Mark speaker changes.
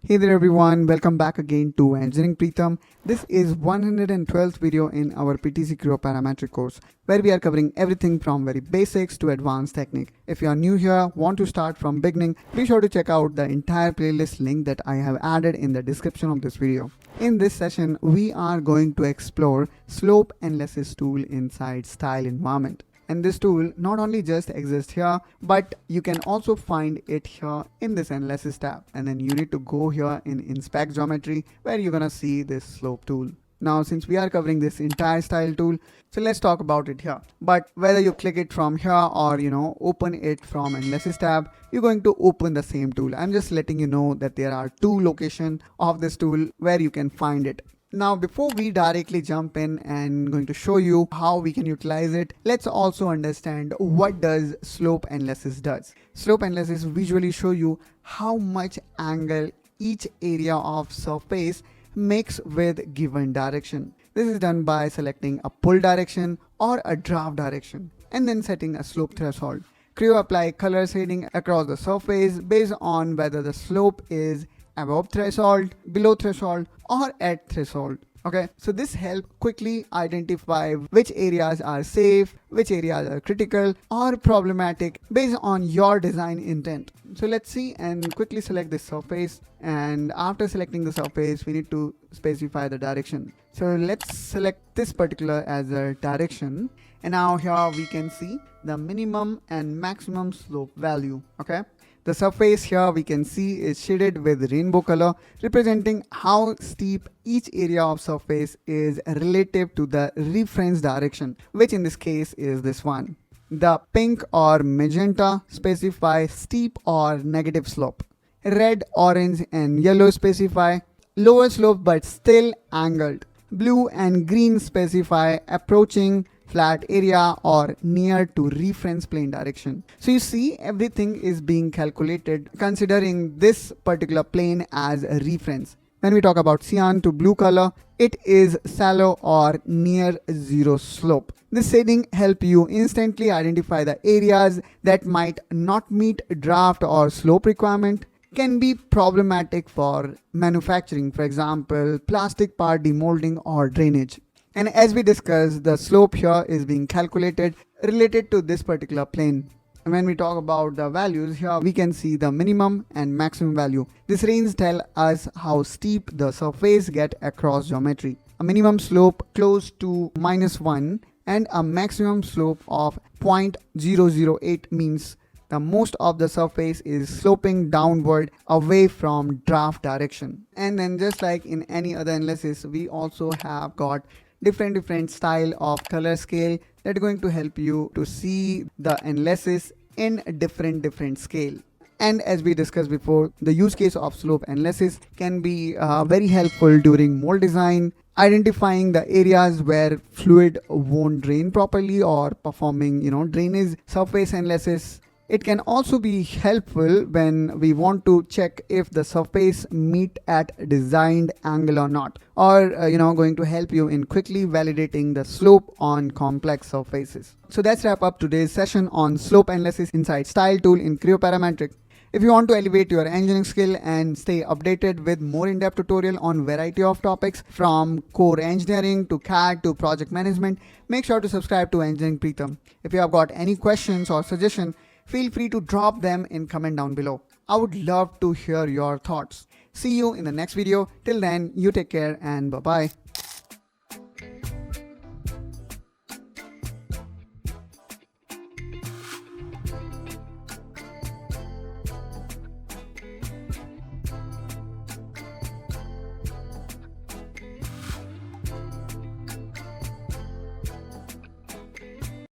Speaker 1: Hey there everyone, welcome back again to Engineering Pritam. This is 112th video in our PTC Creo Parametric course, where we are covering everything from very basics to advanced technique. If you are new here, want to start from beginning, be sure to check out the entire playlist link that I have added in the description of this video. In this session, we are going to explore Slope Analysis tool inside Style environment. And this tool not only just exists here, but you can also find it here in this analysis tab. And then you need to go here in inspect geometry where you're gonna see this slope tool. Now, since we are covering this entire style tool, so let's talk about it here. But whether you click it from here or, open it from analysis tab, you're going to open the same tool. I'm just letting you know that there are two locations of this tool where you can find it. Now, before we directly jump in and going to show you how we can utilize it, let's also understand what does slope analysis does. Slope analysis visually show you how much angle each area of surface makes with given direction. This is done by selecting a pull direction or a draft direction and then setting a slope threshold. Creo apply color shading across the surface based on whether the slope is above threshold, below threshold, or at threshold. Okay, so this helps quickly identify which areas are safe, which areas are critical or problematic based on your design intent. So let's see and quickly select this surface, and after selecting the surface we need to specify the direction. So let's select this particular as a direction, and now here we can see the minimum and maximum slope value. Okay, the surface here we can see is shaded with rainbow color, representing how steep each area of surface is relative to the reference direction, which in this case is this one. The pink or magenta specify steep or negative slope. Red, orange and yellow specify lower slope but still angled. Blue and green specify approaching flat area or near to reference plane direction. So you see everything is being calculated considering this particular plane as a reference. When we talk about cyan to blue color, it is shallow or near zero slope. This shading help you instantly identify the areas that might not meet draft or slope requirement, can be problematic for manufacturing, for example, plastic part demolding or drainage. And as we discussed, the slope here is being calculated related to this particular plane. And when we talk about the values here, we can see the minimum and maximum value. This range tells us how steep the surface get across geometry. A minimum slope close to -1 and a maximum slope of 0.008 means the most of the surface is sloping downward away from draft direction. And then just like in any other analysis, we also have got different style of color scale that are going to help you to see the analysis in different scale. And as we discussed before, the use case of slope analysis can be very helpful during mold design, identifying the areas where fluid won't drain properly or performing drainage surface analysis. It can also be helpful when we want to check if the surface meet at designed angle or not, or going to help you in quickly validating the slope on complex surfaces. So that's wrap up today's session on slope analysis inside style tool in Creo Parametric. If you want to elevate your engineering skill and stay updated with more in-depth tutorial on variety of topics from core engineering to CAD to project management, make sure to subscribe to Engineering Pritam. If you have got any questions or suggestions, feel free to drop them in comment down below. I would love to hear your thoughts. See you in the next video. Till then, you take care and bye-bye.